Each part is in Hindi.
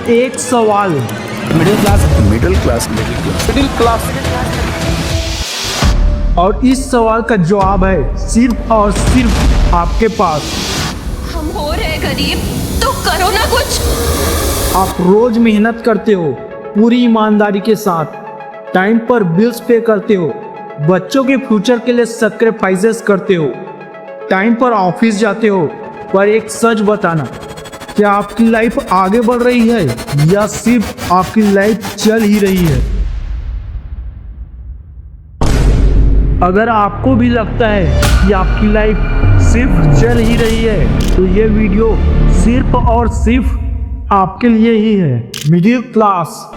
एक सवाल, मिडिल क्लास और इस सवाल का जवाब है सिर्फ और सिर्फ आपके पास। हम हो रहे गरीब, तो करो ना कुछ। आप रोज मेहनत करते हो पूरी ईमानदारी के साथ, टाइम पर बिल्स पे करते हो, बच्चों के फ्यूचर के लिए सैक्रिफाइसेस करते हो, टाइम पर ऑफिस जाते हो। पर एक सच बताना, क्या आपकी लाइफ आगे बढ़ रही है या सिर्फ आपकी लाइफ चल ही रही है? अगर आपको भी लगता है कि आपकी लाइफ सिर्फ चल ही रही है, तो ये वीडियो सिर्फ और सिर्फ आपके लिए ही है। मिडिल क्लास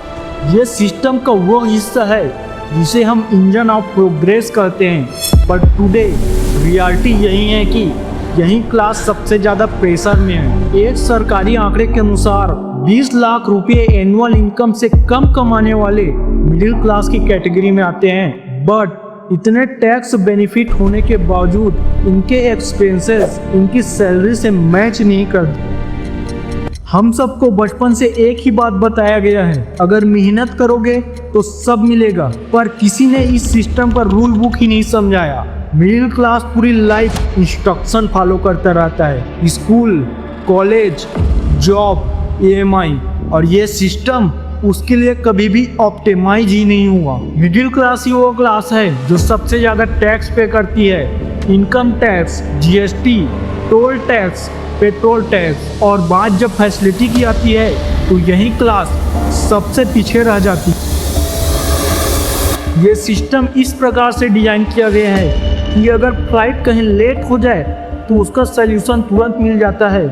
ये सिस्टम का वो हिस्सा है जिसे हम इंजन ऑफ प्रोग्रेस कहते हैं। पर टुडे रियलिटी यही है कि यही क्लास सबसे ज़्यादा प्रेशर में है। एक सरकारी आंकड़े के अनुसार 20 लाख रुपए एनुअल इनकम से कम कमाने वाले मिडिल क्लास की कैटेगरी में आते हैं। बट इतने टैक्स बेनिफिट होने के बावजूद इनके एक्सपेंसेस इनकी सैलरी से मैच नहीं करते। हम सबको बचपन से एक ही बात बताया गया है, अगर मेहनत करोगे तो सब मिलेगा। पर किसी ने इस सिस्टम पर रूल बुक ही नहीं समझाया। मिडिल क्लास पूरी लाइफ इंस्ट्रक्शन फॉलो करता रहता है, स्कूल, कॉलेज, जॉब, EMI, और ये सिस्टम उसके लिए कभी भी ऑप्टिमाइज ही नहीं हुआ। मिडिल क्लास ही वो क्लास है जो सबसे ज़्यादा टैक्स पे करती है, income tax, GST, toll tax, petrol tax. और बात जब फैसिलिटी की आती है तो यही क्लास सबसे पीछे रह जाती है। ये सिस्टम इस प्रकार से डिजाइन किया गया है कि अगर फ्लाइट कहीं लेट हो जाए तो उसका सल्यूशन तुरंत मिल जाता है।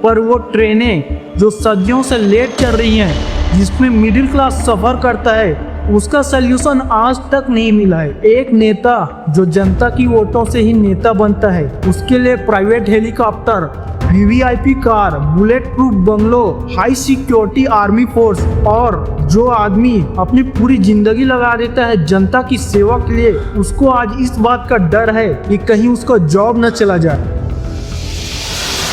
पर वो ट्रेनें जो सदियों से लेट चल रही हैं, जिसमें मिडिल क्लास सफ़र करता है, उसका सल्यूशन आज तक नहीं मिला है। एक नेता जो जनता की वोटों से ही नेता बनता है, उसके लिए private helicopter, VVIP car, bullet proof bungalow, high security army force, और जो आदमी अपनी पूरी जिंदगी लगा देता है जनता की सेवा के लिए, उसको आज इस बात का डर है कि कहीं उसका जॉब न चला जाए।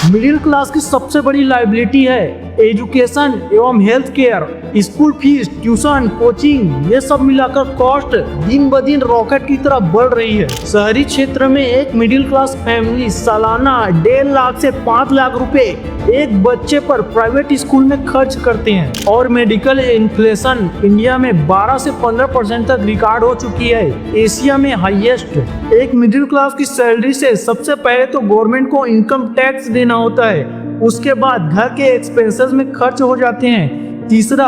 मिडिल क्लास की सबसे बड़ी लायबिलिटी है एजुकेशन एवं health care. School fees, tuition, coaching, ये सब मिलाकर कॉस्ट दिन ब दिन रॉकेट की तरह बढ़ रही है। शहरी क्षेत्र में एक मिडिल क्लास फैमिली सालाना 1.5 लाख से 5 लाख रुपए एक बच्चे पर प्राइवेट स्कूल में खर्च करते हैं। और मेडिकल इन्फ्लेशन इंडिया में 12 से 15% तक रिकॉर्ड हो चुकी है, एशिया में हाईएस्ट। एक मिडिल क्लास की सैलरी से सबसे पहले तो गवर्नमेंट को इनकम टैक्स देना होता है, उसके बाद घर के एक्सपेंसेस में खर्च हो जाते हैं। तीसरा,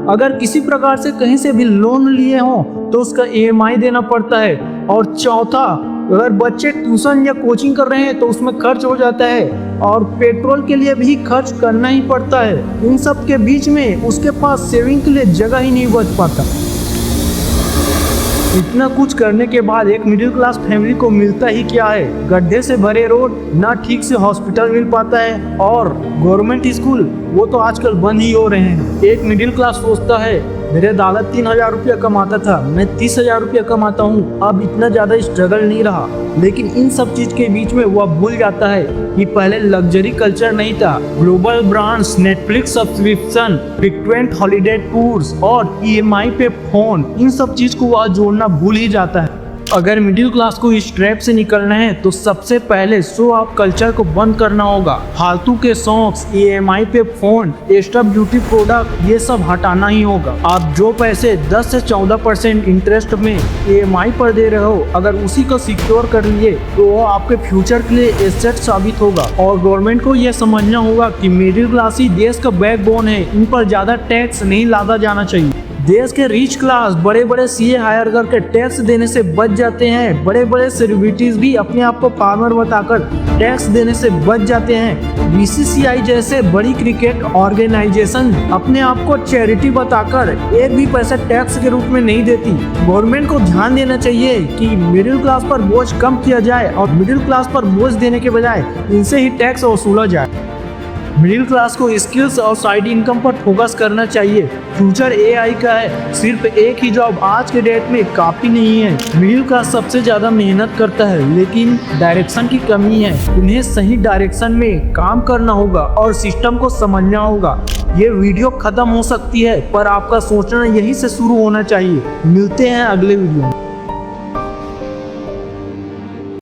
अगर किसी प्रकार से कहीं से भी लोन लिए हो तो उसका EMI देना पड़ता है। और चौथा, अगर बच्चे ट्यूशन या कोचिंग कर रहे हैं तो उसमें खर्च हो जाता है, और पेट्रोल के लिए भी खर्च करना ही पड़ता है। इन सब के बीच में उसके पास सेविंग के लिए जगह ही नहीं बच पाता। इतना कुछ करने के बाद एक मिडिल क्लास फैमिली को मिलता ही क्या है? गड्ढे से भरे रोड, ना ठीक से हॉस्पिटल मिल पाता है, और गवर्नमेंट स्कूल वो तो आजकल बंद ही हो रहे हैं। एक मिडिल क्लास सोचता है, मेरे दादा 3,000 रुपया कमाता था, मैं 30,000 रुपया कमाता हूँ, अब इतना ज़्यादा स्ट्रगल नहीं रहा। लेकिन इन सब चीज़ के बीच में वह भूल जाता है कि पहले लग्जरी कल्चर नहीं था। Global brands, Netflix subscription, frequent holiday tours और EMI पे फोन, इन सब चीज़ को वह जोड़ना भूल ही जाता है। अगर मिडिल क्लास को इस ट्रैप से निकलना है तो सबसे पहले शो ऑफ कल्चर को बंद करना होगा। फालतू के सॉन्ग्स, EMI पे फोन, एक्स्ट्रा ब्यूटी प्रोडक्ट, ये सब हटाना ही होगा। आप जो पैसे 10 से 14% इंटरेस्ट में EMI पर दे रहे हो, अगर उसी को सिक्योर कर लिए तो वो आपके फ्यूचर के लिए एसेट साबित होगा। और गवर्नमेंट को यह समझना होगा कि मिडिल क्लास ही देश का बैकबोन है, इन पर ज्यादा टैक्स नहीं लादा जाना चाहिए। देश के रिच क्लास बड़े बड़े CA हायर करके टैक्स देने से बच जाते हैं। बड़े बड़े सेलिब्रिटीज भी अपने आप को फार्मर बताकर टैक्स देने से बच जाते हैं। BCCI जैसे बड़ी क्रिकेट ऑर्गेनाइजेशन अपने आप को चैरिटी बताकर एक भी पैसा टैक्स के रूप में नहीं देती। गवर्नमेंट को ध्यान देना चाहिए कि मिडिल क्लास पर बोझ कम किया जाए और मिडिल क्लास पर बोझ देने के बजाय इनसे ही टैक्स वसूला जाए। मिडिल क्लास को स्किल्स और साइड इनकम पर फोकस करना चाहिए। फ्यूचर AI का है, सिर्फ एक ही जॉब आज के डेट में काफ़ी नहीं है। मिडिल क्लास सबसे ज़्यादा मेहनत करता है, लेकिन डायरेक्शन की कमी है। उन्हें सही डायरेक्शन में काम करना होगा और सिस्टम को समझना होगा। ये वीडियो खत्म हो सकती है पर आपका सोचना यहीं से शुरू होना चाहिए। मिलते हैं अगले वीडियो में।